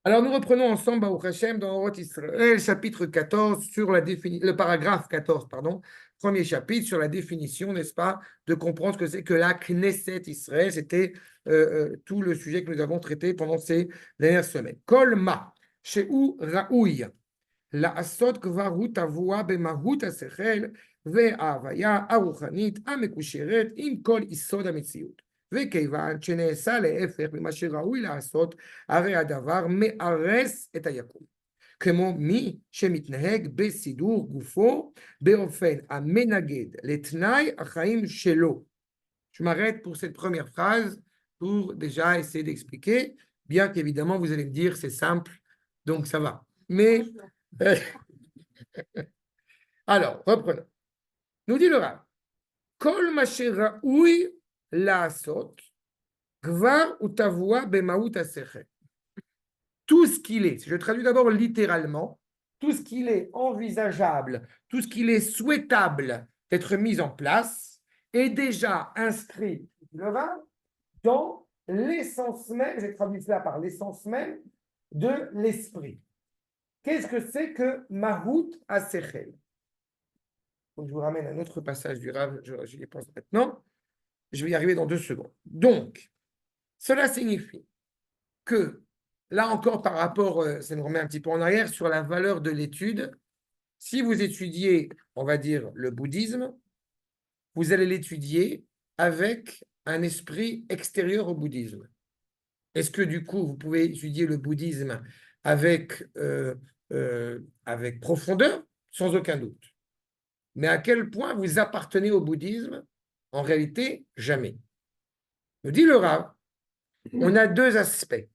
Alors, nous reprenons ensemble, Baruch Hashem, dans Oroth Israël, chapitre 14, sur le paragraphe 14, pardon, premier chapitre sur la définition, n'est-ce pas, de comprendre ce que c'est que la Knesset Israël. C'était tout le sujet que nous avons traité pendant ces dernières semaines. Kol ma, she'u ra'ouy, לעשות כבר הוא טבוע במהות השכל וההוויה הרוחנית המקושרת עם כל יסוד המציאות. וכיוון שנעשה להפך ממה שראוי לעשות, הרי הדבר מארס את היקום. כמו מי שמתנהג בסידור גופו באופן המנגד לתנאי החיים שלו. Je m'arrête pour cette première phrase pour déjà essayer d'expliquer, bien qu'évidemment vous allez me dire c'est simple, donc ça va. Mais alors, reprenons. Nous dit le Rav, Kol ma sheraoui la'asot, kvar utavua bemaout hasechel. Tout ce qu'il est, si je traduis d'abord littéralement, tout ce qu'il est envisageable, tout ce qu'il est souhaitable d'être mis en place, est déjà inscrit dans l'essence même, j'ai traduit cela par l'essence même de l'esprit. Qu'est-ce que c'est que Mahout Asechel? Donc, je vous ramène à un autre passage du Rav, j'y pense maintenant. Je vais y arriver dans 2 secondes. Donc, cela signifie que, là encore par rapport, ça nous remet un petit peu en arrière, sur la valeur de l'étude, si vous étudiez, on va dire, le bouddhisme, vous allez l'étudier avec un esprit extérieur au bouddhisme. Est-ce que du coup, vous pouvez étudier le bouddhisme avec profondeur? Sans aucun doute. Mais à quel point vous appartenez au bouddhisme? En réalité, jamais. Me dit le Rav, on a 2 aspects.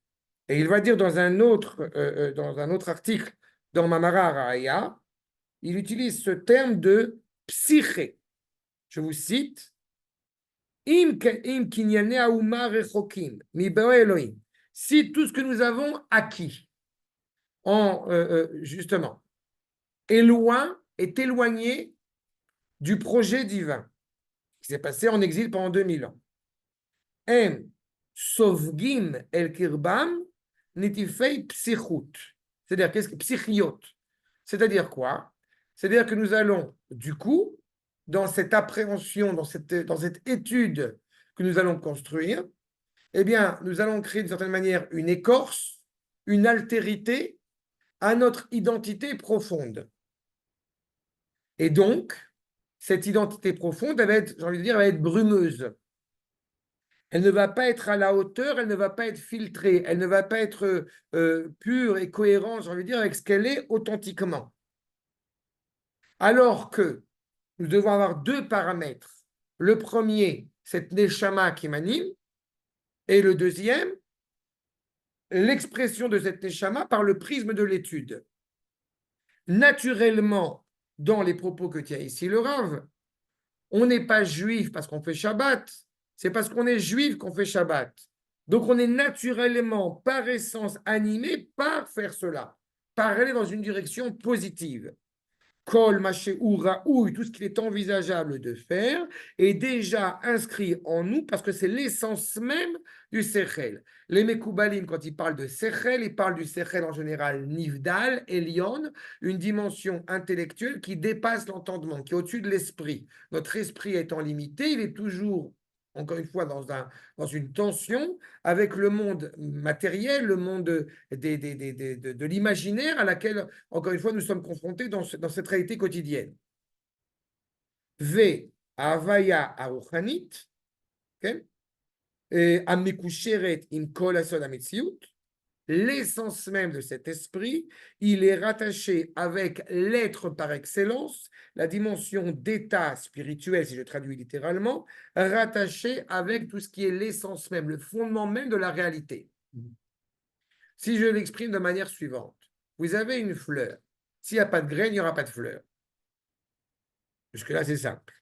Et il va dire dans un autre article, dans Mamara Raya, il utilise ce terme de psyché. Je vous cite, si tout ce que nous avons acquis, justement, est éloigné du projet divin qui s'est passé en exil pendant 2000 ans. En sovgim el kirbam nitifei psichut. C'est-à-dire, qu'est-ce que psychiot? C'est-à-dire quoi? C'est-à-dire que nous allons, du coup, dans cette appréhension, dans cette étude que nous allons construire, eh bien, nous allons créer d'une certaine manière une écorce, une altérité à notre identité profonde. Et donc, cette identité profonde, elle va être, j'ai envie de dire, elle va être brumeuse. Elle ne va pas être à la hauteur, elle ne va pas être filtrée, elle ne va pas être pure et cohérente, j'ai envie de dire, avec ce qu'elle est authentiquement. Alors que nous devons avoir 2 paramètres. Le premier, cette neshama qui m'anime, et le deuxième, l'expression de cette neshama par le prisme de l'étude. Naturellement, dans les propos que tient ici le Rav, on n'est pas juif parce qu'on fait Shabbat, c'est parce qu'on est juif qu'on fait Shabbat. Donc on est naturellement, par essence, animé par faire cela, par aller dans une direction positive. Kol maché ou raoui, tout ce qu'il est envisageable de faire, est déjà inscrit en nous parce que c'est l'essence même du Sechel. Les Mekoubalim, quand ils parlent de Sechel, ils parlent du Sechel en général Nivdal, Elion, une dimension intellectuelle qui dépasse l'entendement, qui est au-dessus de l'esprit. Notre esprit étant limité, il est toujours, encore une fois, dans une tension avec le monde matériel, le monde de l'imaginaire à laquelle, encore une fois, nous sommes confrontés dans cette réalité quotidienne. V, Avaya Aruchanit, Amekusheret im kol asod ametziut, l'essence même de cet esprit, il est rattaché avec l'être par excellence, la dimension d'état spirituel, si je traduis littéralement, rattaché avec tout ce qui est l'essence même, le fondement même de la réalité. Si je l'exprime de manière suivante, vous avez une fleur. S'il n'y a pas de graine, il n'y aura pas de fleur. Jusque-là, c'est simple.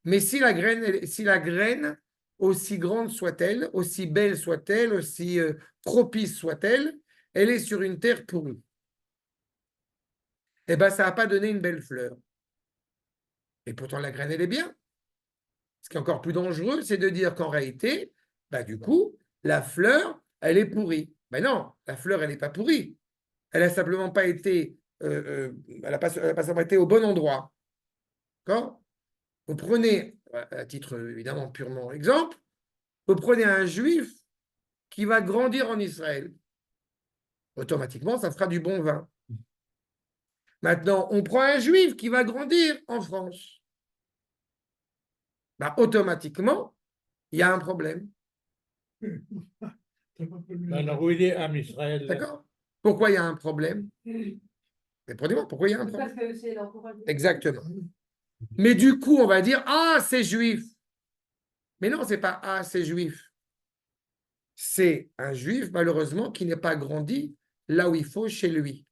Mais si la graine, aussi grande soit-elle, aussi belle soit-elle, aussi propice soit-elle, elle est sur une terre pourrie. Eh bien, ça ne va pas donner une belle fleur. Et pourtant, la graine, elle est bien. Ce qui est encore plus dangereux, c'est de dire qu'en réalité, bah, du coup, la fleur, elle est pourrie. Mais non, la fleur, elle n'est pas pourrie. Elle n'a simplement pas été, elle n'a pas simplement été au bon endroit. D'accord? Vous prenez, à titre évidemment purement exemple, vous prenez un juif qui va grandir en Israël. Automatiquement, ça fera du bon vin. Maintenant, on prend un juif qui va grandir en France. Bah, automatiquement, il y a un problème. Alors, où il est Am Israël? D'accord? Pourquoi il y a un problème? Répondez-moi, pourquoi il y a un problème? Exactement. Mais du coup, on va dire, ah, c'est juif. Mais non, c'est pas ah, c'est juif. C'est un juif, malheureusement, qui n'est pas grandi là où il faut chez lui.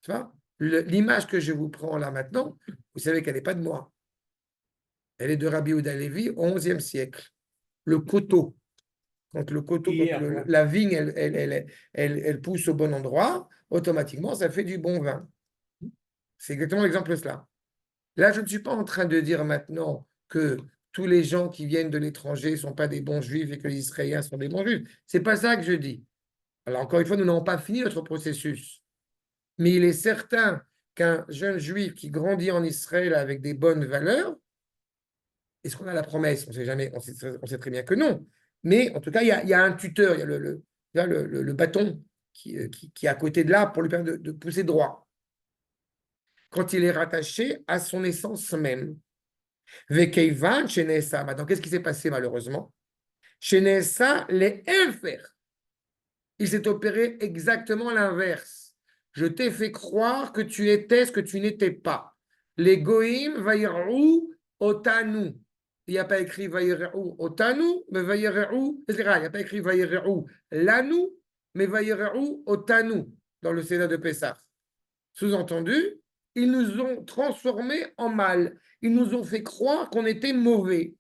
Tu vois? L'image que je vous prends là maintenant, vous savez qu'elle n'est pas de moi. Elle est de Rabbi Yehuda Levi au XIe siècle. Le coteau. Quand le coteau, la vigne, elle pousse au bon endroit, automatiquement, ça fait du bon vin. C'est exactement l'exemple de cela. Là, je ne suis pas en train de dire maintenant que tous les gens qui viennent de l'étranger ne sont pas des bons juifs et que les Israéliens sont des bons juifs. Ce n'est pas ça que je dis. Alors, encore une fois, nous n'avons pas fini notre processus. Mais il est certain qu'un jeune juif qui grandit en Israël avec des bonnes valeurs, est-ce qu'on a la promesse? On sait jamais, on sait très bien que non. Mais en tout cas, il y a un tuteur, il y a le bâton qui est à côté de là pour lui permettre de pousser droit. Quand il est rattaché à son essence même. Vekeivan chez Nessa. Maintenant, qu'est-ce qui s'est passé malheureusement? Chez Nessa, les Elfer. Il s'est opéré exactement l'inverse. Je t'ai fait croire que tu étais ce que tu n'étais pas. Les Goïm vaïrou otanu. Il n'y a pas écrit vaïrou otanu, mais vaïrou, etc. Il n'y a pas écrit vaïrou lanu, mais vaïrou otanu dans le Sénat de Pessah. Sous-entendu, ils nous ont transformés en mal. Ils nous ont fait croire qu'on était mauvais.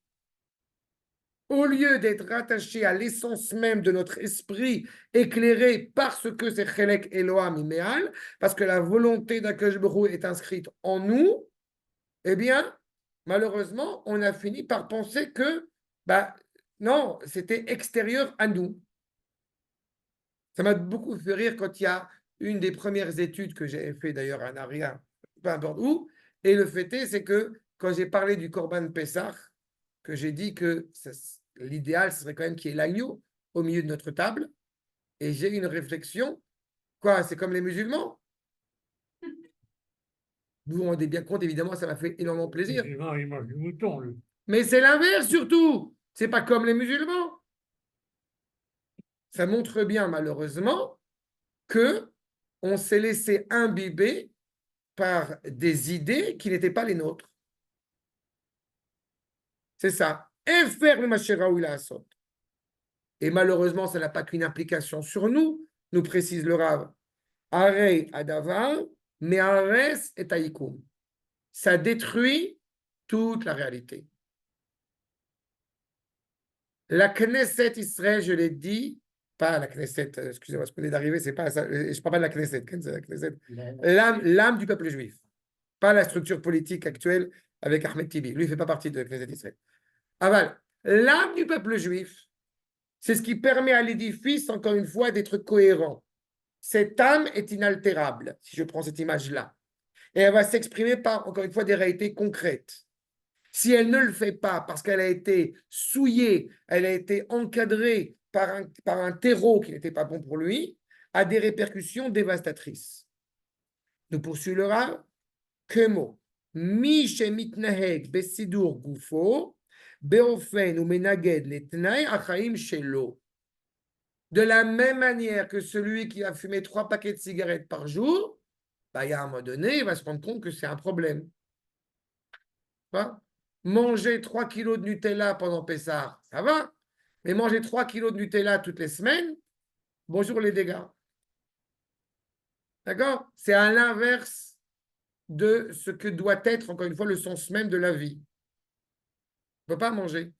Au lieu d'être rattachés à l'essence même de notre esprit, éclairé parce que c'est Chelek Eloham Imeal, parce que la volonté d'Akadosh Baruch Hu est inscrite en nous, eh bien, malheureusement, on a fini par penser que, non, c'était extérieur à nous. Ça m'a beaucoup fait rire quand il y a une des premières études que j'ai fait d'ailleurs à Naria, peu importe où, et le fait est, c'est que quand j'ai parlé du Korban Pessah, que j'ai dit que l'idéal, ce serait quand même qu'il y ait l'agneau au milieu de notre table, et j'ai une réflexion, quoi, c'est comme les musulmans? Vous vous rendez bien compte, évidemment, ça m'a fait énormément plaisir. Il mange du mouton, lui. Mais c'est l'inverse surtout, c'est pas comme les musulmans. Ça montre bien, malheureusement, que on s'est laissé imbiber par des idées qui n'étaient pas les nôtres. C'est ça. Et malheureusement, ça n'a pas qu'une implication sur nous, nous précise le Rav. Arei adavar, mais ares et aïkoum. Ça détruit toute la réalité. La Knesset Israël, je l'ai dit, pas la Knesset, excusez-moi, ce que venez d'arriver, c'est pas ça, je ne parle pas de la Knesset, l'âme du peuple juif, pas la structure politique actuelle avec Ahmed Tibi. Lui, il ne fait pas partie de la Knesset Israël. Aval, l'âme du peuple juif, c'est ce qui permet à l'édifice, encore une fois, d'être cohérent. Cette âme est inaltérable, si je prends cette image-là. Et elle va s'exprimer par, encore une fois, des réalités concrètes. Si elle ne le fait pas parce qu'elle a été souillée, elle a été encadrée par un terreau qui n'était pas bon pour lui, a des répercussions dévastatrices. Nous poursuivra que mot. Mi shemitnaheg besidur gufo, beofen ou menaged letnai achaim shelo. De la même manière que celui qui a fumé 3 paquets de cigarettes par jour, il y a un moment donné, il va se rendre compte que c'est un problème. Manger 3 kilos de Nutella pendant Pessah, ça va. Mais manger 3 kilos de Nutella toutes les semaines, bonjour les dégâts. D'accord? C'est à l'inverse de ce que doit être, encore une fois, le sens même de la vie. On ne peut pas manger.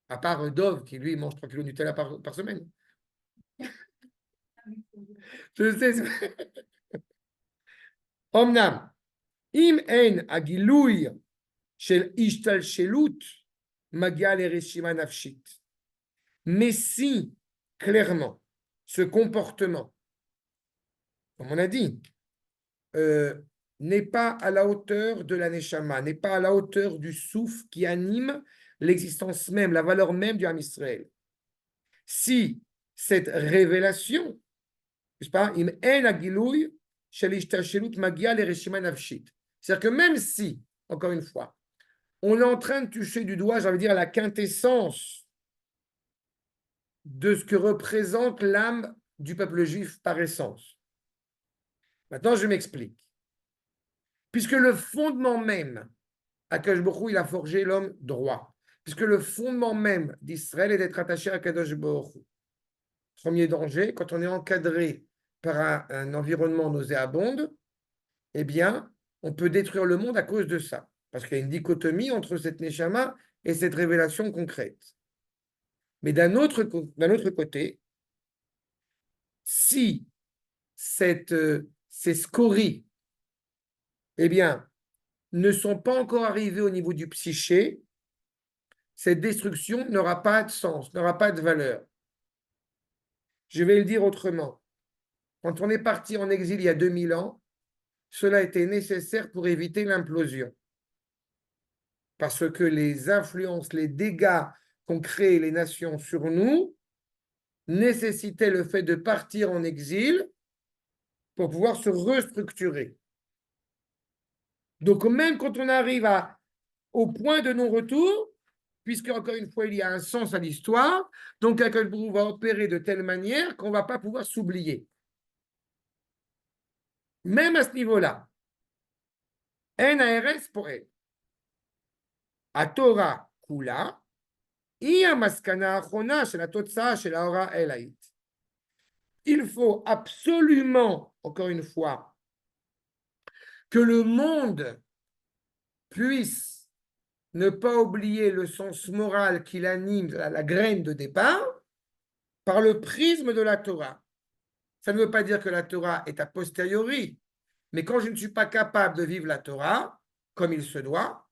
À part Dove, qui lui mange 3 kilos de Nutella par semaine. Je sais. Omnam, im en agilouy shel ishtal shelut magia le reshima nafshit. Mais si, clairement, ce comportement, comme on a dit, n'est pas à la hauteur de la Neshama, n'est pas à la hauteur du souffle qui anime l'existence même, la valeur même du Ham Israël. Si cette révélation, n'est-ce pas, c'est-à-dire que même si, encore une fois, on est en train de toucher du doigt, j'allais dire, la quintessence de ce que représente l'âme du peuple juif par essence. Maintenant, je m'explique. Puisque le fondement même, Akadosh Baruch Hu, il a forgé l'homme droit. Puisque le fondement même d'Israël est d'être attaché à Akadosh Baruch Hu. Premier danger, quand on est encadré par un environnement nauséabond, eh bien, on peut détruire le monde à cause de ça. Parce qu'il y a une dichotomie entre cette Neshama et cette révélation concrète. Mais d'un autre côté, si ces scories, eh bien, ne sont pas encore arrivés au niveau du psyché, cette destruction n'aura pas de sens, n'aura pas de valeur. Je vais le dire autrement. Quand on est parti en exil il y a 2000 ans, cela était nécessaire pour éviter l'implosion. Parce que les influences, les dégâts qu'ont créés les nations sur nous nécessitaient le fait de partir en exil pour pouvoir se restructurer. Donc, même quand on arrive au point de non-retour, puisque, encore une fois, il y a un sens à l'histoire, donc Akadosh Baruch Hu va opérer de telle manière qu'on ne va pas pouvoir s'oublier. Même à ce niveau-là, en ARS pour elle. A Torah Kula, maskana achona shel atotsa shel haora elaït. Il faut absolument, encore une fois, que le monde puisse ne pas oublier le sens moral qui l'anime, la graine de départ, par le prisme de la Torah. Ça ne veut pas dire que la Torah est a posteriori, mais quand je ne suis pas capable de vivre la Torah comme il se doit,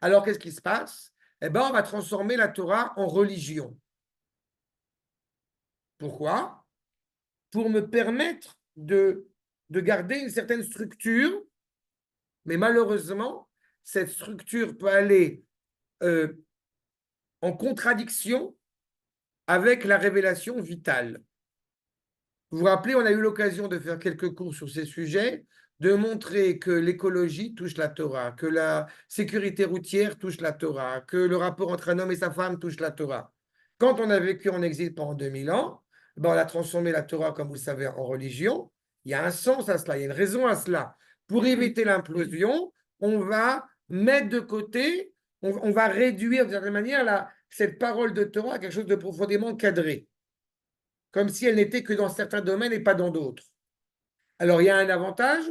alors qu'est-ce qui se passe? Eh bien, on va transformer la Torah en religion. Pourquoi? Pour me permettre de garder une certaine structure, mais malheureusement, cette structure peut aller en contradiction avec la révélation vitale. Vous vous rappelez, on a eu l'occasion de faire quelques cours sur ces sujets, de montrer que l'écologie touche la Torah, que la sécurité routière touche la Torah, que le rapport entre un homme et sa femme touche la Torah. Quand on a vécu en exil pendant 2000 ans, ben on a transformé la Torah, comme vous le savez, en religion. Il y a un sens à cela, il y a une raison à cela. Pour éviter l'implosion, on va mettre de côté, on va réduire de certaine manière cette parole de Torah à quelque chose de profondément cadré, comme si elle n'était que dans certains domaines et pas dans d'autres. Alors, il y a un avantage,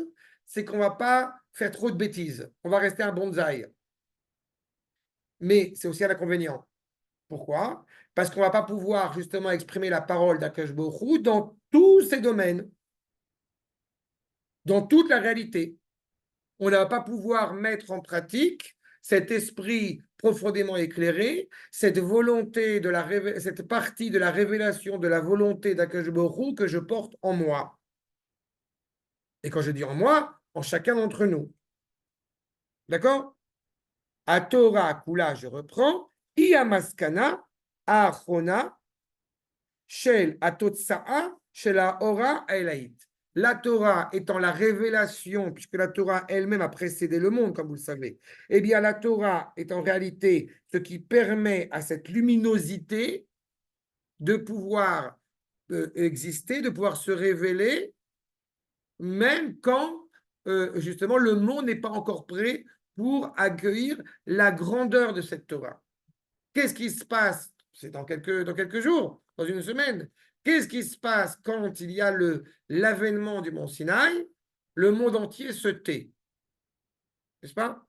c'est qu'on ne va pas faire trop de bêtises. On va rester un bonsaï. Mais c'est aussi un inconvénient. Pourquoi? Parce qu'on ne va pas pouvoir justement exprimer la parole d'Akadosh Baruch Hu dans tous ces domaines, dans toute la réalité. On ne va pas pouvoir mettre en pratique cet esprit profondément éclairé, cette volonté cette partie de la révélation de la volonté d'Akadosh Baruch Hu que je porte en moi. Et quand je dis en moi, en chacun d'entre nous. D'accord? A Torah Kula, je reprends. Maskana Achona Shel Atotsa'a Shel Haora Elaït. La Torah étant la révélation, puisque la Torah elle-même a précédé le monde, comme vous le savez, eh bien la Torah est en réalité ce qui permet à cette luminosité de pouvoir exister, de pouvoir se révéler, même quand justement le monde n'est pas encore prêt pour accueillir la grandeur de cette Torah. Qu'est-ce qui se passe? C'est dans quelques jours, dans une semaine. Qu'est-ce qui se passe quand il y a l'avènement du mont Sinaï? Le monde entier se tait, n'est-ce pas?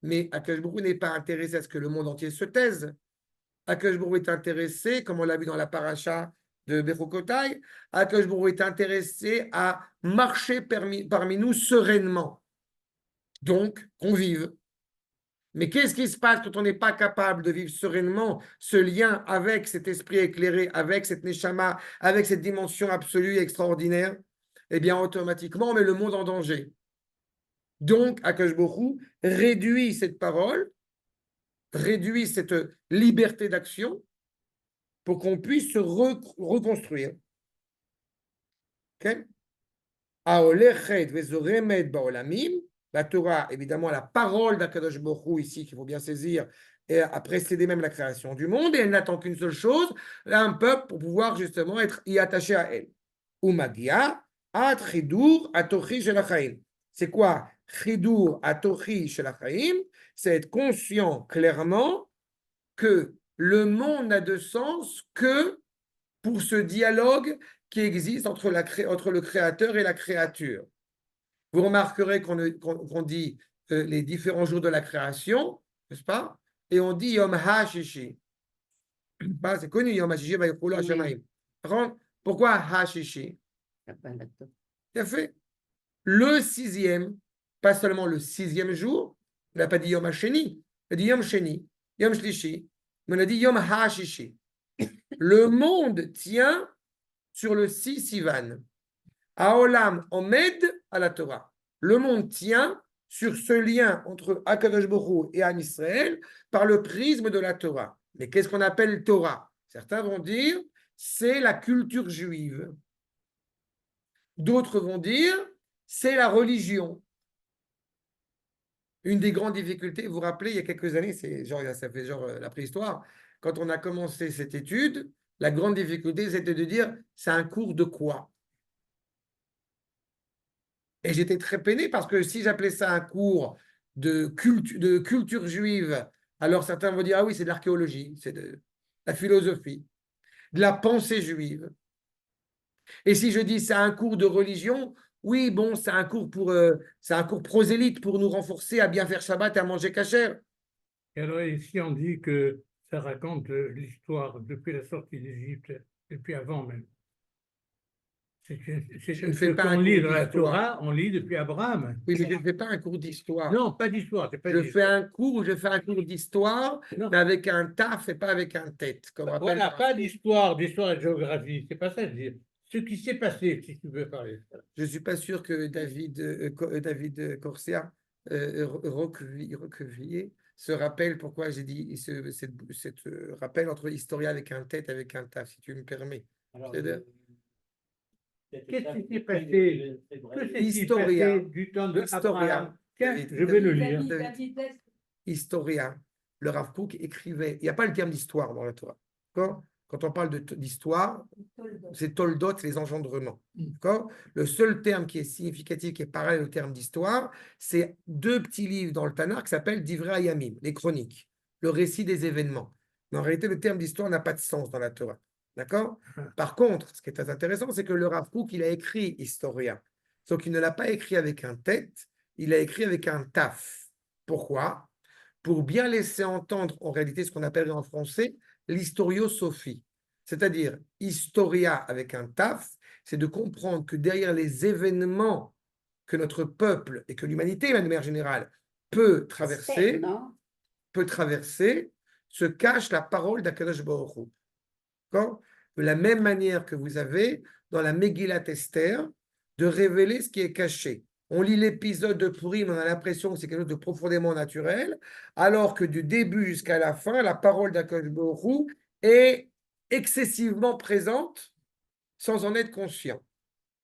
Mais Akadosh Baruch Hu n'est pas intéressé à ce que le monde entier se taise. Akadosh Baruch Hu est intéressé, comme on l'a vu dans la paracha de Bechokotai, Akadosh Baruch Hu est intéressé à marcher parmi nous sereinement. Donc, qu'on vive. Mais qu'est-ce qui se passe quand on n'est pas capable de vivre sereinement ce lien avec cet esprit éclairé, avec cette neshama, avec cette dimension absolue et extraordinaire? Eh bien, automatiquement, on met le monde en danger. Donc, Akash Borou réduit cette parole, réduit cette liberté d'action pour qu'on puisse se reconstruire. Ok? La Torah, évidemment, la parole d'Akadosh Baruch Hu ici, qu'il faut bien saisir, a précédé même la création du monde, et elle n'attend qu'une seule chose, un peuple pour pouvoir justement être y attaché à elle. Umagia, at chidur atochi shelachaim. C'est quoi chidur atochi shelachaim? C'est être conscient clairement que le monde n'a de sens que pour ce dialogue qui existe entre le créateur et la créature. Vous remarquerez qu'on dit les différents jours de la création, n'est-ce pas? Et on dit Yom HaShishi. C'est connu, Yom HaShishi, pourquoi HaShishi? Bien fait. Le sixième, pas seulement le sixième jour, on n'a pas dit Yom HaSheni, on a dit Yom Sheni, Yom Shlishi, mais on a dit Yom HaShishi. Le monde tient sur le 6 Sivan. Aolam Omed à la Torah. Le monde tient sur ce lien entre Akadosh Baruch Hu et Am Israël par le prisme de la Torah. Mais qu'est-ce qu'on appelle Torah? Certains vont dire c'est la culture juive. D'autres vont dire c'est la religion. Une des grandes difficultés, vous vous rappelez, il y a quelques années, ça fait genre la préhistoire, quand on a commencé cette étude, la grande difficulté, c'était de dire c'est un cours de quoi? Et j'étais très peiné parce que si j'appelais ça un cours de culture juive, alors certains vont dire ah oui, c'est de l'archéologie, c'est de la philosophie, de la pensée juive. Et si je dis c'est un cours de religion, oui, bon, c'est un cours c'est un cours prosélyte pour nous renforcer à bien faire Shabbat et à manger kasher. Et alors ici, on dit que ça raconte l'histoire depuis la sortie d'Égypte, depuis avant même. Je ne Ce fais pas un qu'on cours lit dans la d'histoire. Torah, on lit depuis Abraham. Oui, mais je ne fais pas un cours d'histoire. Non, pas d'histoire. Je fais un cours d'histoire, Non. mais avec un taf et pas avec un tête. Comme rappelle Voilà, pas d'histoire et de géographie. C'est pas ça, je dis. Ce qui s'est passé, si tu veux parler. Je ne suis pas sûr que David Corsia, Roquevillier, se rappelle pourquoi j'ai dit cette rappel entre historia avec un tête avec un taf, si tu me permets. Qu'est-ce qui s'est passé? Que s'est-il passé du temps de Abraham? Tiens, je vais le lire. Historia, le Rav Kook écrivait, il n'y a pas le terme d'histoire dans la Torah. D'accord? Quand on parle d'histoire, c'est Toldot, les engendrements. D'accord? Le seul terme qui est significatif, qui est parallèle au terme d'histoire, c'est deux petits livres dans le Tanakh qui s'appellent Divrei Hayamim, les chroniques, le récit des événements. Mais en réalité, le terme d'histoire n'a pas de sens dans la Torah. D'accord? Par contre, ce qui est très intéressant, c'est que le Rav Kook, il a écrit Historia. Sauf qu'il ne l'a pas écrit avec un tête, il a écrit avec un taf. Pourquoi? Pour bien laisser entendre en réalité ce qu'on appelle en français l'historiosophie. C'est-à-dire, historia avec un taf, c'est de comprendre que derrière les événements que notre peuple et que l'humanité, de manière générale, peut traverser, se cache la parole d'Akadosh Baruch Hu. De la même manière que vous avez dans la Megillat Esther de révéler ce qui est caché. On lit l'épisode de Purim, on a l'impression que c'est quelque chose de profondément naturel, alors que du début jusqu'à la fin, la parole d'Akadosh Baruch Hu est excessivement présente sans en être conscient.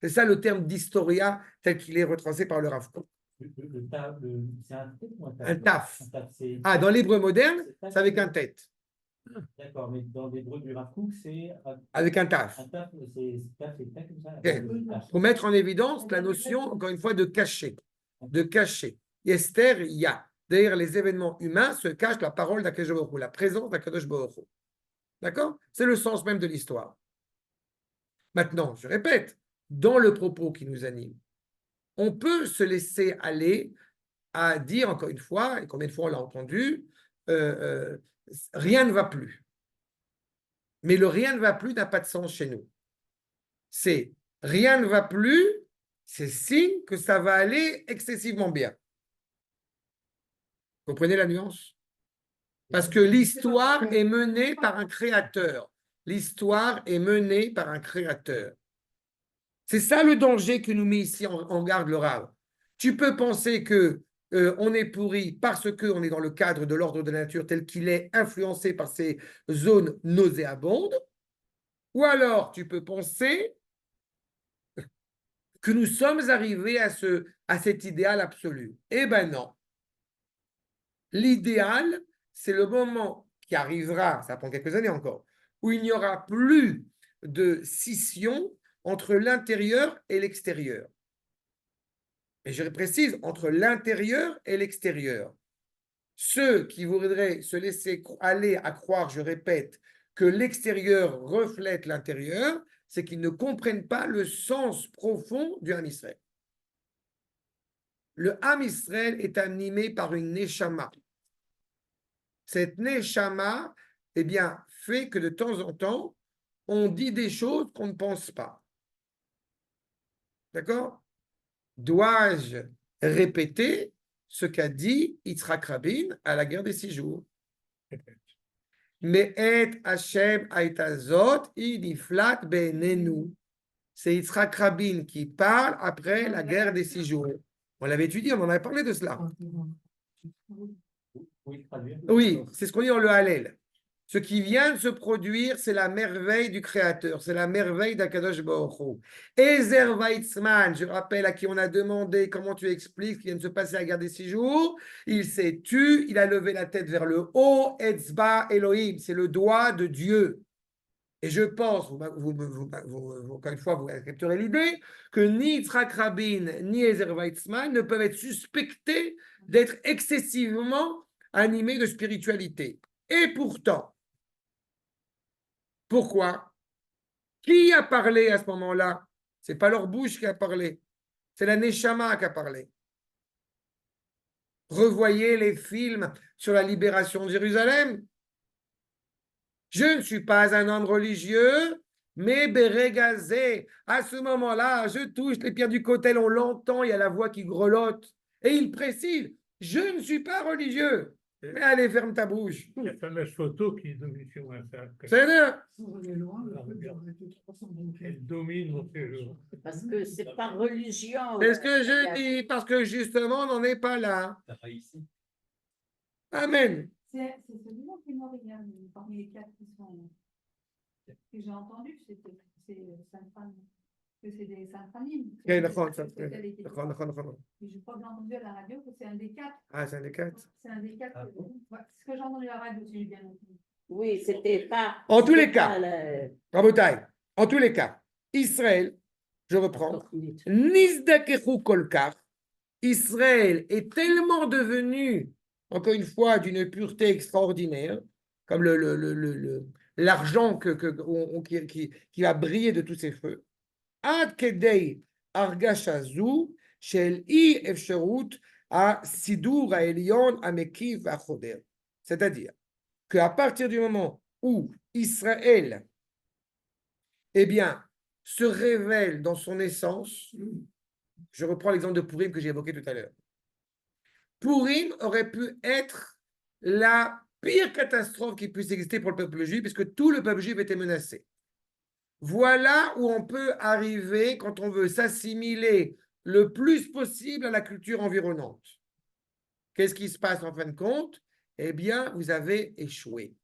C'est ça le terme d'historia tel qu'il est retracé par le Rav Kook. C'est un tête ou un taf? Un taf. Dans l'hébreu moderne, c'est avec un tête. D'accord, mais dans l'hébreu du Rav Kook, c'est avec un taf. Un taf, c'est comme ça. Okay. Pour mettre en évidence la notion, encore une fois, de cacher. De cacher. Esther, il y a. Derrière les événements humains se cache la parole d'Akadosh Baruch Hu, la présence d'Akadosh Baruch Hu. D'accord? C'est le sens même de l'histoire. Maintenant, je répète, dans le propos qui nous anime, on peut se laisser aller à dire, encore une fois, et combien de fois on l'a entendu, rien ne va plus. Mais le rien ne va plus n'a pas de sens chez nous. C'est rien ne va plus, c'est signe que ça va aller excessivement bien. Comprenez la nuance? Parce que l'histoire est menée par un créateur. L'histoire est menée par un créateur. C'est ça le danger que nous met ici en garde le Rav. Tu peux penser que on est pourri parce qu'on est dans le cadre de l'ordre de la nature tel qu'il est influencé par ces zones nauséabondes, ou alors tu peux penser que nous sommes arrivés à cet idéal absolu. Eh ben non. L'idéal, c'est le moment qui arrivera, ça prend quelques années encore, où il n'y aura plus de scission entre l'intérieur et l'extérieur. Et je précise, entre l'intérieur et l'extérieur. Ceux qui voudraient se laisser aller à croire, je répète, que l'extérieur reflète l'intérieur, c'est qu'ils ne comprennent pas le sens profond du Ham Israël. Le Ham Israël est animé par une Neshama. Cette Neshama, eh bien, fait que de temps en temps, on dit des choses qu'on ne pense pas. D'accord? Dois-je répéter ce qu'a dit Yitzhak Rabin à la guerre des 6 jours? Mais et Hashem Aitazot idiflat benenu. C'est Yitzhak Rabin qui parle après la guerre des 6 jours. On l'avait étudié, on en avait parlé de cela. Oui, c'est ce qu'on dit dans le Hallel. Ce qui vient de se produire, c'est la merveille du Créateur, c'est la merveille d'Akadosh Baruch Hu. Ezer Weizmann, je rappelle à qui on a demandé comment tu expliques ce qui vient de se passer à la guerre des 6 jours, il s'est tu, il a levé la tête vers le haut, Etzba Elohim, c'est le doigt de Dieu. Et je pense, encore une fois, vous accepterez l'idée que ni Yitzhak Rabin ni Ezer Weizmann ne peuvent être suspectés d'être excessivement animés de spiritualité. Et pourtant, pourquoi? Qui a parlé à ce moment-là? Ce n'est pas leur bouche qui a parlé, c'est la Neshama qui a parlé. Revoyez les films sur la libération de Jérusalem. Je ne suis pas un homme religieux, mais Bérégazé, à ce moment-là, je touche les pierres du cotel, on l'entend, il y a la voix qui grelotte. Et il précise, je ne suis pas religieux. Mais allez, ferme ta bouche. Il y a la fameuse photo qui domine sur un sac. C'est là. Elle domine mon séjour. Parce que c'est pas religion. C'est ce que je dis, parce que justement, on n'en est pas là. Amen. C'est celui-là qui est mort hier, parmi les 4 qui sont. Que j'ai entendu, c'est Sainte-Fanny. Que c'est des Sainte-Fanny. Je crois que j'ai pas bien entendu à la radio que c'est un des 4. Ah, c'est un des 4. C'est un des 4. Ouais, c'est ce que j'ai entendu à la radio, si j'ai bien entendu. Oui, c'était pas. En tous les cas, le... Rabotai, en tous les cas, Israël, je reprends, Nizdakechu Kolkar, Israël est tellement devenu, encore une fois, d'une pureté extraordinaire, comme l'argent qui va briller de tous ses feux. Ad kedei argashazu shel i efsherut a sidur a elion a mekiv a choder. C'est-à-dire qu'à partir du moment où Israël, eh bien, se révèle dans son essence, je reprends l'exemple de Purim que j'ai évoqué tout à l'heure. Purim aurait pu être la pire catastrophe qui puisse exister pour le peuple juif, puisque tout le peuple juif était menacé. Voilà où on peut arriver quand on veut s'assimiler le plus possible à la culture environnante. Qu'est-ce qui se passe en fin de compte? Eh bien, vous avez échoué.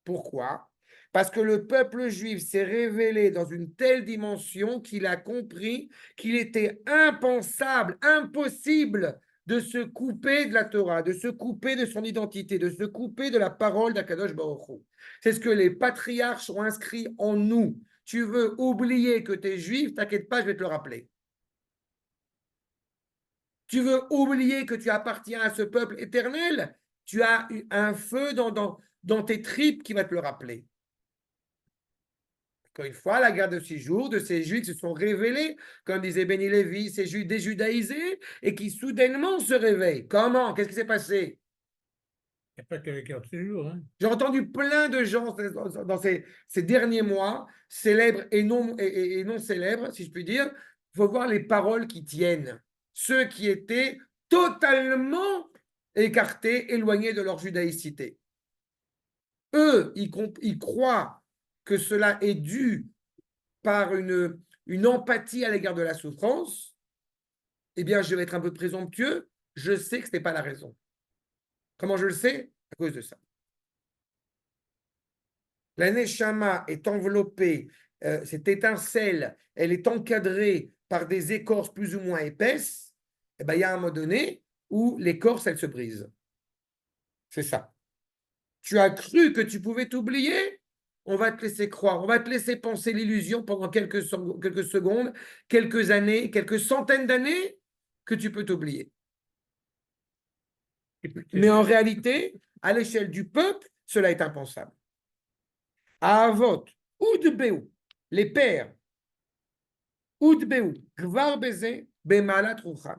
Pourquoi? Parce que le peuple juif s'est révélé dans une telle dimension qu'il a compris qu'il était impensable, impossible de se couper de la Torah, de se couper de son identité, de se couper de la parole d'Akadosh Baruch Hu. C'est ce que les patriarches ont inscrit en nous. Tu veux oublier que tu es juif, t'inquiète pas, je vais te le rappeler. Tu veux oublier que tu appartiens à ce peuple éternel, tu as un feu dans tes tripes qui va te le rappeler. Encore une fois, la guerre de 6 jours, de ces juifs qui se sont révélés, comme disait Béni Lévi, ces juifs déjudaïsés, et qui soudainement se réveillent. Comment? Qu'est-ce qui s'est passé? Il n'y a pas que la guerre de 6 jours. Hein. J'ai entendu plein de gens dans ces derniers mois, célèbres et non célèbres, si je puis dire. Il faut voir les paroles qui tiennent. Ceux qui étaient totalement écartés, éloignés de leur judaïcité. Eux, ils croient que cela est dû par une empathie à l'égard de la souffrance. Eh bien, je vais être un peu présomptueux. Je sais que ce n'est pas la raison. Comment je le sais? À cause de ça. La neshama est enveloppée, cette étincelle, elle est encadrée par des écorces plus ou moins épaisses. Eh bien, il y a un moment donné où l'écorce, elle se brise. C'est ça. Tu as cru que tu pouvais t'oublier? On va te laisser croire, on va te laisser penser l'illusion pendant quelques secondes, quelques années, quelques centaines d'années que tu peux t'oublier. Mais en réalité, à l'échelle du peuple, cela est impensable. Avot, Udbeu, les pères, Udbeu, Gvar Beze, Bemalat Ruchan.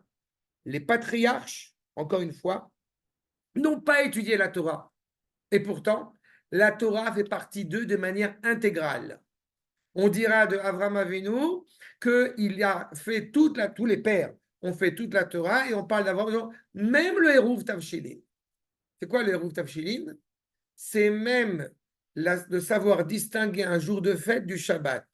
Les patriarches, encore une fois, n'ont pas étudié la Torah. Et pourtant, la Torah fait partie d'eux de manière intégrale. On dira de Avraham Avinu qu'il a fait tous les pères ont fait toute la Torah et on parle d'avoir même le Hérouv Tavshilin. C'est quoi le Hérouv Tavshilin? C'est même de savoir distinguer un jour de fête du Shabbat.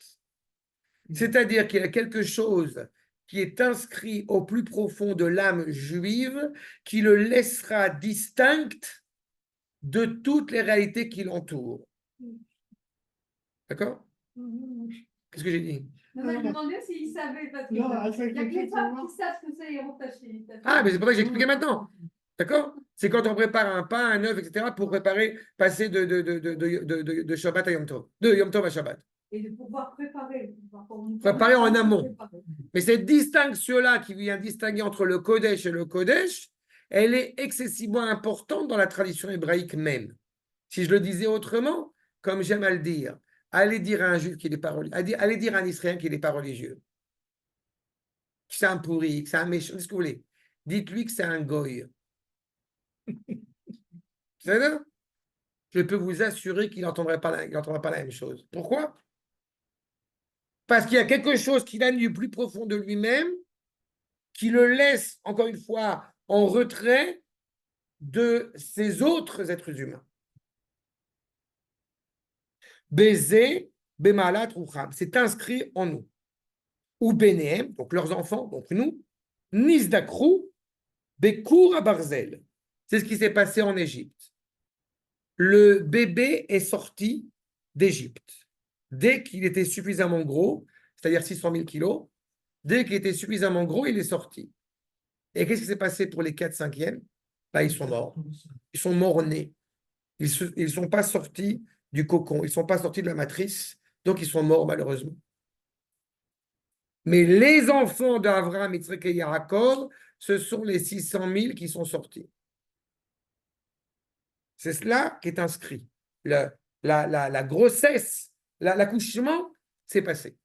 C'est-à-dire qu'il y a quelque chose qui est inscrit au plus profond de l'âme juive qui le laissera distinct de toutes les réalités qui l'entourent. D'accord? Qu'est-ce que j'ai dit? Non, je me demandais s'ils savaient, parce qu'il y a que les femmes qui savent ce que c'est, Hérouv Tavshilin. Ah, mais c'est pour ça que j'expliquais maintenant. D'accord? C'est quand on prépare un pain, un œuf, etc., pour passer de Shabbat à Yom Tov, de Yom Tov à Shabbat. Et de pouvoir préparer. Préparer en amont. Mais cette distinction-là qui vient distinguer entre le Kodesh et le Kodesh, elle est excessivement importante dans la tradition hébraïque même. Si je le disais autrement, comme j'aime à le dire, allez dire à un juif qu'il n'est pas religieux, allez dire à un Israélien qu'il n'est pas religieux, que c'est un pourri, que c'est un méchant, qu'est-ce que vous voulez. Dites-lui que c'est un goy. C'est ça? Je peux vous assurer qu'il n'entendra pas la même chose. Pourquoi? Parce qu'il y a quelque chose qui a du plus profond de lui-même qui le laisse, encore une fois, en retrait de ces autres êtres humains. Baiser, Bemalat, Rucham, c'est inscrit en nous. Ou Bénéem, donc leurs enfants, donc nous, Nisdakrou, Bekour à Barzel. C'est ce qui s'est passé en Égypte. Le bébé est sorti d'Égypte. Dès qu'il était suffisamment gros, c'est-à-dire 600 000 kilos, dès qu'il était suffisamment gros, il est sorti. Et qu'est-ce qui s'est passé pour les 4/5e? Ils sont morts. Ils sont morts-nés. Ils ne sont pas sortis du cocon. Ils ne sont pas sortis de la matrice. Donc, ils sont morts, malheureusement. Mais les enfants d'Avraham, Yitzhak et Yaakov, ce sont les 600 000 qui sont sortis. C'est cela qui est inscrit. La grossesse, l'accouchement, c'est passé.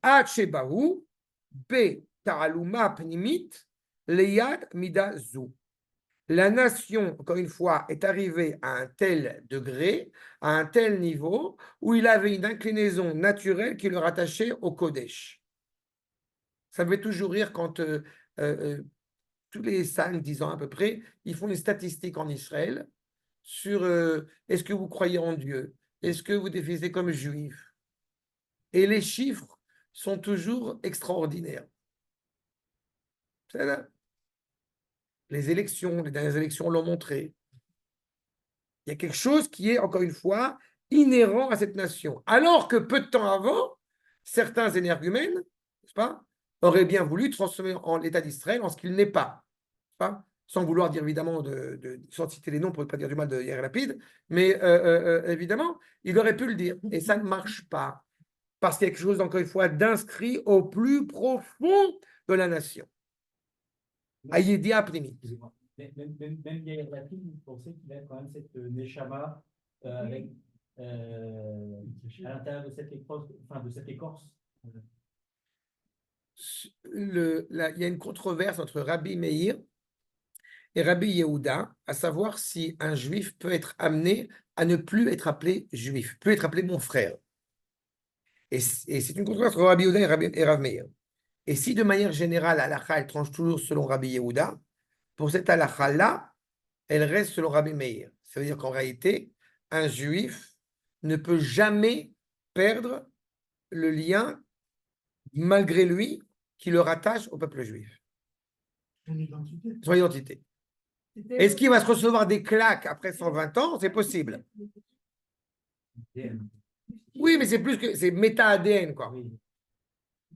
Hachebahu, be ta'aluma pnimit, leyad midazu. La nation, encore une fois, est arrivée à un tel degré, à un tel niveau, où il avait une inclinaison naturelle qui le rattachait au Kodesh. Ça me fait toujours rire quand tous les 5-10 ans à peu près, ils font une statistique en Israël sur est-ce que vous croyez en Dieu? Est-ce que vous définissez comme juif? Et les chiffres sont toujours extraordinaires. C'est là. Les dernières élections l'ont montré. Il y a quelque chose qui est, encore une fois, inhérent à cette nation. Alors que peu de temps avant, certains énergumènes, n'est-ce pas, auraient bien voulu transformer en l'État d'Israël en ce qu'il n'est pas. Sans vouloir dire évidemment, sans citer les noms pour ne pas dire du mal de Yair Lapid, mais évidemment, il aurait pu le dire. Et ça ne marche pas. Parce qu'il y a quelque chose, encore une fois, d'inscrit au plus profond de la nation. Ayédia Pnimit. Même Yair Lapid, vous pensez qu'il a quand même cette neshama avec à l'intérieur de cette écorce, il y a une controverse entre Rabbi Meir et Rabbi Yehuda, à savoir si un juif peut être amené à ne plus être appelé juif, plus être appelé mon frère. Et c'est une controverse entre Rabbi Yehuda et Rabbi Meir. Et si de manière générale, halakha, elle tranche toujours selon Rabbi Yehuda, pour cette halakha-là, elle reste selon Rabbi Meir. Ça veut dire qu'en réalité, un juif ne peut jamais perdre le lien, malgré lui, qui le rattache au peuple juif. Son identité. Est-ce qu'il va se recevoir des claques après 120 ans? C'est possible. Oui, mais c'est plus que c'est méta-ADN, quoi. Oui.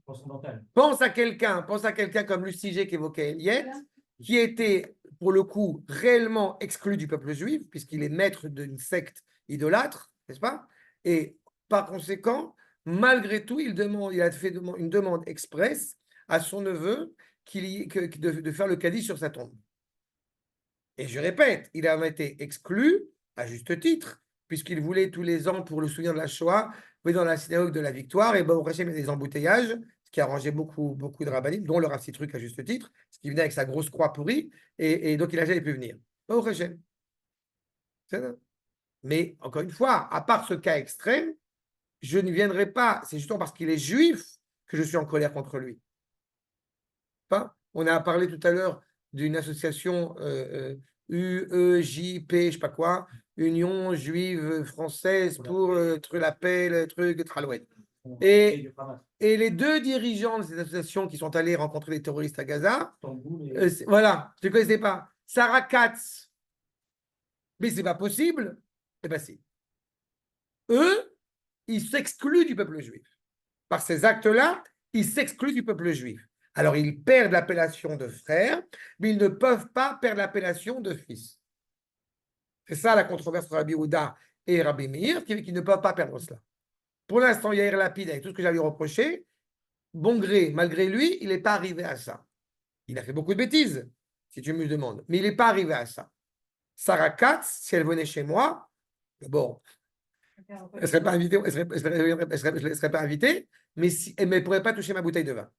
Transcendantal. Pense à quelqu'un comme Lucie qu'évoquait Eliette, qui était, pour le coup, réellement exclu du peuple juif, puisqu'il est maître d'une secte idolâtre, n'est-ce pas? Et par conséquent, malgré tout, il a fait une demande expresse à son neveu de faire le cadi sur sa tombe. Et je répète, il a été exclu, à juste titre, puisqu'il voulait tous les ans, pour le souvenir de la Shoah, aller dans la synagogue de la Victoire, et au Hachem, il y a des embouteillages, ce qui arrangeait beaucoup de rabbinim, dont le Rav Citruc à juste titre, ce qui venait avec sa grosse croix pourrie, et donc il n'a jamais pu venir. Au Hachem. C'est ça. Mais encore une fois, à part ce cas extrême, je ne viendrai pas, c'est justement parce qu'il est juif que je suis en colère contre lui. Pas? On a parlé tout à l'heure d'une association UEJP, je ne sais pas quoi, Union juive française pour la paix, le truc, Tralouet. Et les deux dirigeants de cette association qui sont allés rencontrer les terroristes à Gaza, voilà, tu ne connaissais pas, Sarah Katz. Mais ce n'est pas possible. Eh bien, si. Eux, ils s'excluent du peuple juif. Par ces actes-là, ils s'excluent du peuple juif. Alors, ils perdent l'appellation de frère, mais ils ne peuvent pas perdre l'appellation de fils. C'est ça la controverse entre Rabbi Houda et Rabbi Meir, qui ne peuvent pas perdre cela. Pour l'instant, Yair Lapid, avec tout ce que j'avais reproché, bon gré, malgré lui, il n'est pas arrivé à ça. Il a fait beaucoup de bêtises, si tu me demandes, mais il n'est pas arrivé à ça. Sarah Katz, si elle venait chez moi, bon, elle ne serait pas invitée, serait pas invitée, mais elle ne pourrait pas toucher ma bouteille de vin.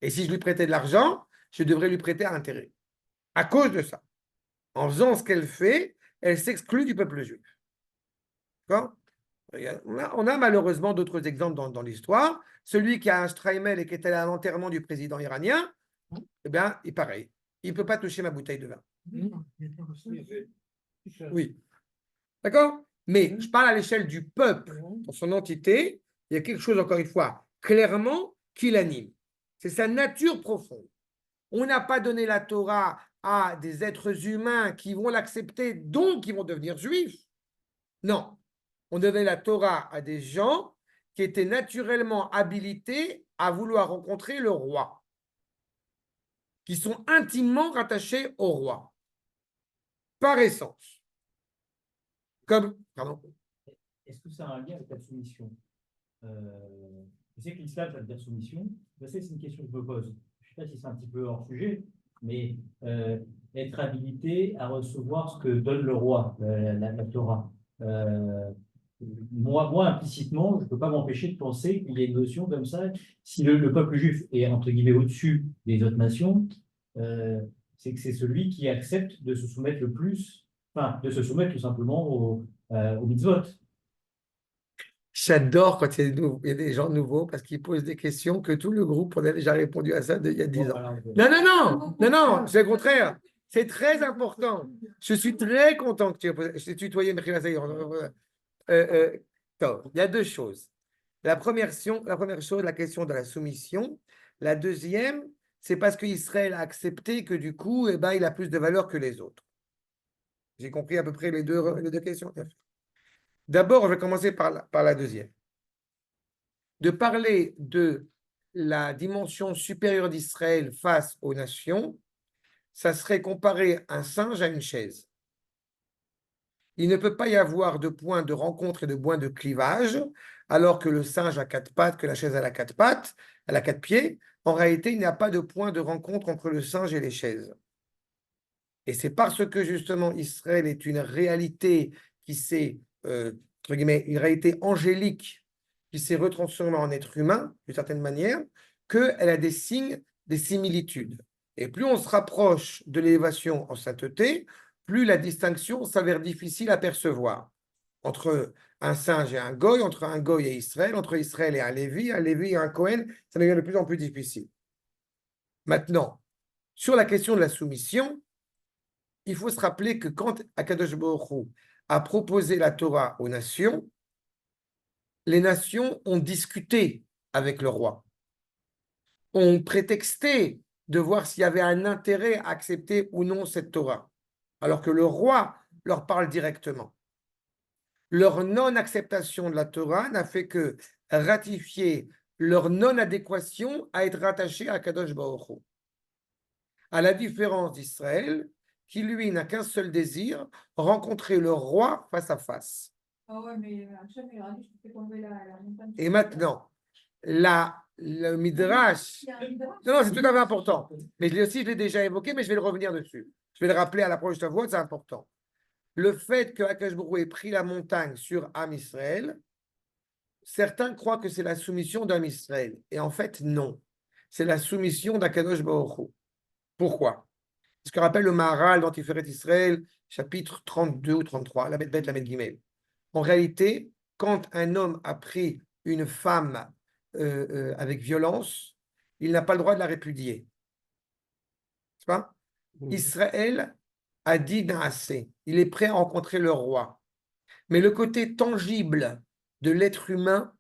Et si je lui prêtais de l'argent, je devrais lui prêter à intérêt. À cause de ça. En faisant ce qu'elle fait, elle s'exclut du peuple juif. D'accord ? On a malheureusement d'autres exemples dans l'histoire. Celui qui a un Streimel et qui est allé à l'enterrement du président iranien, eh bien, il est pareil. Il ne peut pas toucher ma bouteille de vin. Oui. D'accord ? Mais je parle à l'échelle du peuple, dans son entité, il y a quelque chose, encore une fois, clairement, qui l'anime. C'est sa nature profonde. On n'a pas donné la Torah à des êtres humains qui vont l'accepter, donc qui vont devenir juifs. Non. On donnait la Torah à des gens qui étaient naturellement habilités à vouloir rencontrer le roi, qui sont intimement rattachés au roi, par essence. Pardon. Est-ce que ça a un lien avec la soumission? Je sais que l'islam, ça veut dire soumission. Je sais que c'est une question que je me pose. Je ne sais pas si c'est un petit peu hors sujet, mais être habilité à recevoir ce que donne le roi, la Torah. Moi, implicitement, je ne peux pas m'empêcher de penser qu'il y a une notion comme ça. Si le peuple juif est, entre guillemets, au-dessus des autres nations, c'est que c'est celui qui accepte de se soumettre le plus, enfin, de se soumettre tout simplement au mitzvot. J'adore quand il y a des gens nouveaux parce qu'ils posent des questions que tout le groupe, on a déjà répondu à ça il y a 10 ans. Non, c'est le contraire. C'est très important. Je suis très content que tu aies posé. Je t'ai tutoyé, mais il y a deux choses. La première chose, la question de la soumission. La deuxième, c'est parce qu'Israël a accepté que du coup, il a plus de valeur que les autres. J'ai compris à peu près les deux questions. D'abord, je vais commencer par la deuxième. De parler de la dimension supérieure d'Israël face aux nations, ça serait comparer un singe à une chaise. Il ne peut pas y avoir de point de rencontre et de point de clivage, alors que le singe a 4 pattes, que la chaise a 4 pattes, elle a 4 pieds. En réalité, il n'y a pas de point de rencontre entre le singe et les chaises. Et c'est parce que justement Israël est une réalité qui s'est, entre guillemets, une réalité angélique qui s'est retransformée en être humain, d'une certaine manière, qu'elle a des signes, des similitudes. Et plus on se rapproche de l'élévation en sainteté, plus la distinction s'avère difficile à percevoir. Entre un singe et un goy, entre un goy et Israël, entre Israël et un Lévi et un Cohen, ça devient de plus en plus difficile. Maintenant, Sur la question de la soumission, il faut se rappeler que quand Akadosh Baruch Hu a proposé la Torah aux nations, les nations ont discuté avec le roi, ont prétexté de voir s'il y avait un intérêt à accepter ou non cette Torah, alors que le roi leur parle directement. Leur non-acceptation de la Torah n'a fait que ratifier leur non-adéquation à être rattachée à Kadosh Baruch Hu. À la différence d'Israël, qui lui n'a qu'un seul désir, rencontrer le roi face à face. Ah ouais, mais Hachem, il a dit, je te fais tomber la montagne. Et maintenant, le Midrash, Il y a un Midrash. non, c'est tout à fait important. Mais je l'ai déjà évoqué, mais je vais le revenir dessus. Je vais le rappeler à l'approche de ta voix, c'est important. Le fait que Akadosh Baruch Hu ait pris la montagne sur Am Israël, certains croient que c'est la soumission d'Am Israël. Et en fait, non. C'est la soumission d'Akadosh Baruch Hu. Pourquoi? Ce que rappelle le Maharal dans Tiferet Israël, chapitre 32 ou 33, la Beth la Gimel. En réalité, quand un homme a pris une femme avec violence, il n'a pas le droit de la répudier. C'est pas? Israël a dit assez. Il est prêt à rencontrer le roi. Mais le côté tangible de l'être humain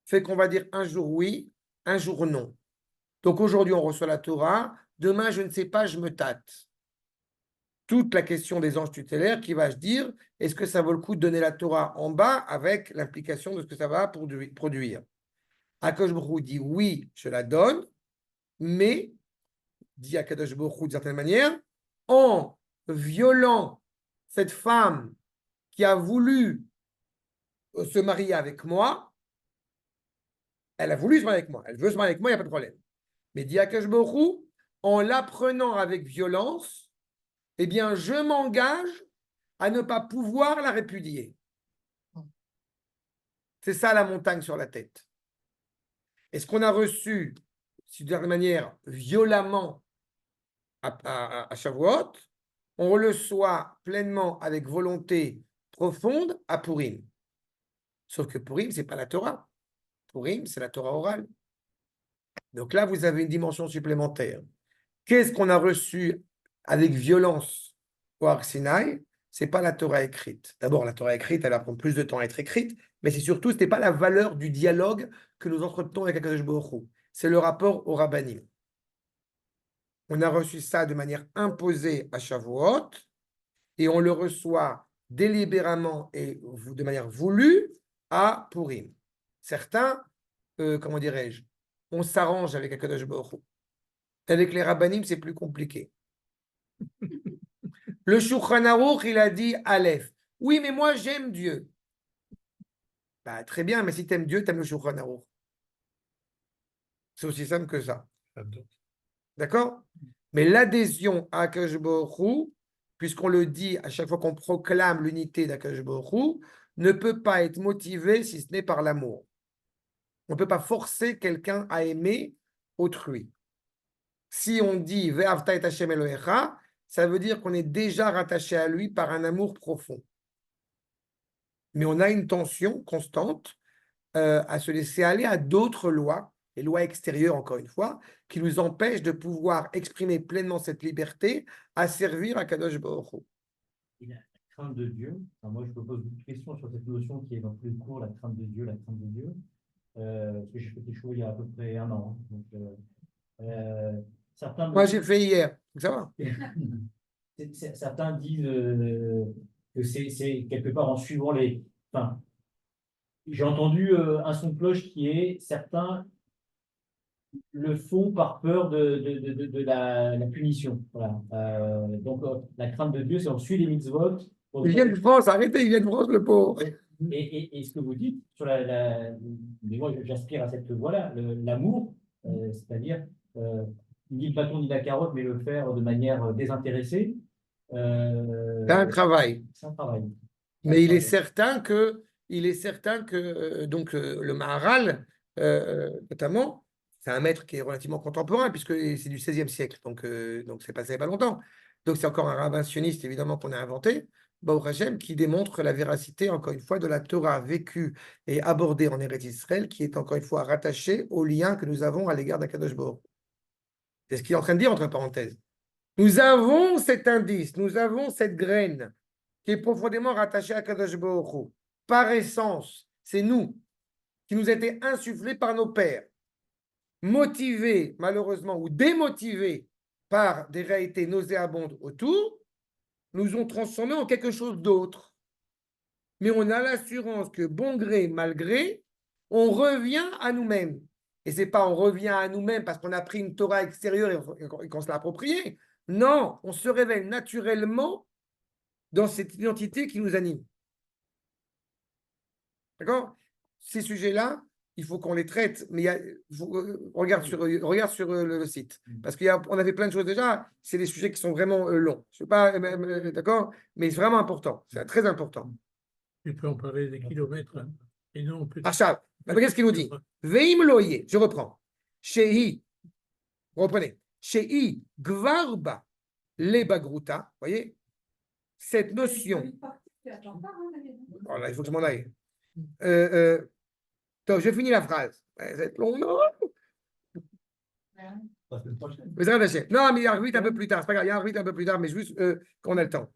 fait qu'on va dire un jour oui, un jour non. Donc aujourd'hui, on reçoit la Torah. Demain, je ne sais pas, je me tâte. Toute la question des anges tutélaires qui va se dire, est-ce que ça vaut le coup de donner la Torah en bas avec l'implication de ce que ça va produire? Akadosh Baruch Hu dit oui, je la donne, mais, dit Akadosh Baruch Hu d'une certaine manière, en violant cette femme qui a voulu se marier avec moi, elle a voulu se marier avec moi, elle veut se marier avec moi, il n'y a pas de problème. Mais dit Akadosh Baruch Hu, en l'apprenant avec violence, eh bien, je m'engage à ne pas pouvoir la répudier. C'est ça la montagne sur la tête. Est-ce qu'on a reçu, d'une manière violemment à Shavuot, on le reçoit pleinement avec volonté profonde à Purim. Sauf que Purim, ce n'est pas la Torah. Purim, c'est la Torah orale. Donc là, vous avez une dimension supplémentaire. Qu'est-ce qu'on a reçu avec violence au Har Sinaï? Ce n'est pas la Torah écrite. D'abord, la Torah écrite, elle va prendre plus de temps à être écrite, mais c'est surtout, ce n'est pas la valeur du dialogue que nous entretenons avec Akadosh Baruch Hu. C'est le rapport au Rabbanim. On a reçu ça de manière imposée à Shavuot, et on le reçoit délibérément et de manière voulue à Purim. Certains, comment dirais-je, on s'arrange avec Akadosh Baruch Hu. Avec les Rabbanim, c'est plus compliqué. Le Shulchan Aruch, il a dit Aleph. Oui, mais moi, j'aime Dieu. Bah, très bien, mais si tu aimes Dieu, tu aimes le Shulchan Aruch. C'est aussi simple que ça. D'accord? Mais l'adhésion à Akadosh Baruch Hu, puisqu'on le dit à chaque fois qu'on proclame l'unité d'Akadosh Baruch Hu, ne peut pas être motivée si ce n'est par l'amour. On ne peut pas forcer quelqu'un à aimer autrui. Si on dit Ve'avta et Hashem Elohecha, ça veut dire qu'on est déjà rattaché à lui par un amour profond. Mais on a une tension constante à se laisser aller à d'autres lois, les lois extérieures encore une fois, qui nous empêchent de pouvoir exprimer pleinement cette liberté à servir à Kadosh Baruch Hu. Et la crainte de Dieu, alors moi je me pose une question sur cette notion qui est dans tous les cours, la crainte de Dieu, la crainte de Dieu. Parce que j'ai fait des choses il y a à peu près un an. Donc, certains moi j'ai fait hier, ça va. Certains disent que c'est quelque part en suivant les. Enfin, j'ai entendu un son de cloche qui est certains le font par peur de la punition. Voilà. Donc, la crainte de Dieu, c'est on suit les mitzvot. Il vient de France, arrêtez, il vient de France, le pauvre. Et ce que vous dites sur mais moi j'aspire à cette voie-là, l'amour, c'est-à-dire ni le bâton ni la carotte, mais le faire de manière désintéressée. C'est un travail. C'est un travail. Mais il est certain que, donc le Maharal, notamment, c'est un maître qui est relativement contemporain, puisque c'est du XVIe siècle, donc c'est passé il n'y a pas longtemps. Donc c'est encore un rabbin sioniste, évidemment, qu'on a inventé, Baruch Hashem, qui démontre la véracité, encore une fois, de la Torah vécue et abordée en Eretz Israël, qui est encore une fois rattachée au lien que nous avons à l'égard d'Akadosh Baruch. C'est ce qu'il est en train de dire, entre parenthèses. Nous avons cet indice, nous avons cette graine qui est profondément rattachée à Kadosh Baruch Hu. Par essence, c'est nous qui nous a été insufflé par nos pères, motivés malheureusement ou démotivés par des réalités nauséabondes autour, nous ont transformés en quelque chose d'autre. Mais on a l'assurance que bon gré, mal gré, on revient à nous-mêmes. Et ce n'est pas on revient à nous-mêmes parce qu'on a pris une Torah extérieure et qu'on se l'a appropriée. Non, on se révèle naturellement dans cette identité qui nous anime. D'accord? Ces sujets-là, il faut qu'on les traite, mais regarde sur le site. Parce qu'on avait plein de choses déjà, c'est des sujets qui sont vraiment longs. Je ne sais pas, d'accord? Mais c'est vraiment important, c'est très important. Tu peux en parler des kilomètres, hein, et non peut-être. Achab, regardez ce qu'il nous dit. Veim loye, je reprends. Shehi, reprenez. Shehi gvarba le bagruta, voyez? Cette notion. Oh là, il faut que je m'en aille. Donc, je finis la phrase. C'est long, non? Non, mais il y a un un peu plus tard. C'est pas grave, il y a un un peu plus tard, mais juste qu'on a le temps.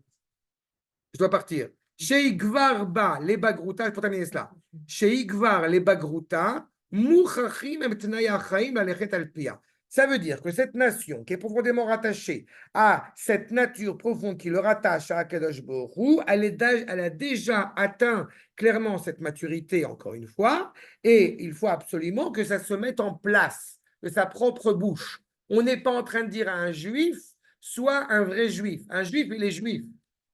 Je dois partir. Chez Gvarba, les bagruta, pour terminer cela. Chez Gvar, les bagruta, mouchachim em tnayachaim alechet alpia. Ça veut dire que cette nation qui est profondément rattachée à cette nature profonde qui le rattache à Akadosh Baruch Hu, elle a déjà atteint clairement cette maturité, encore une fois, et il faut absolument que ça se mette en place de sa propre bouche. On n'est pas en train de dire à un juif, soit un vrai juif. Un juif, il est juif.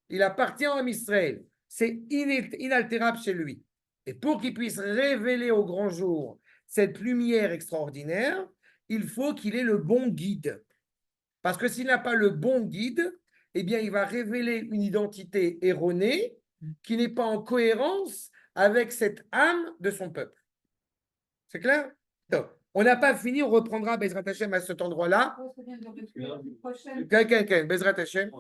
Il appartient à Israël. C'est inaltérable chez lui. Et pour qu'il puisse révéler au grand jour cette lumière extraordinaire, il faut qu'il ait le bon guide. Parce que s'il n'a pas le bon guide, eh bien, il va révéler une identité erronée qui n'est pas en cohérence avec cette âme de son peuple. C'est clair? Donc, on n'a pas fini, on reprendra Bezrat Hashem à cet endroit-là. Quelqu'un, Bezrat Hashem.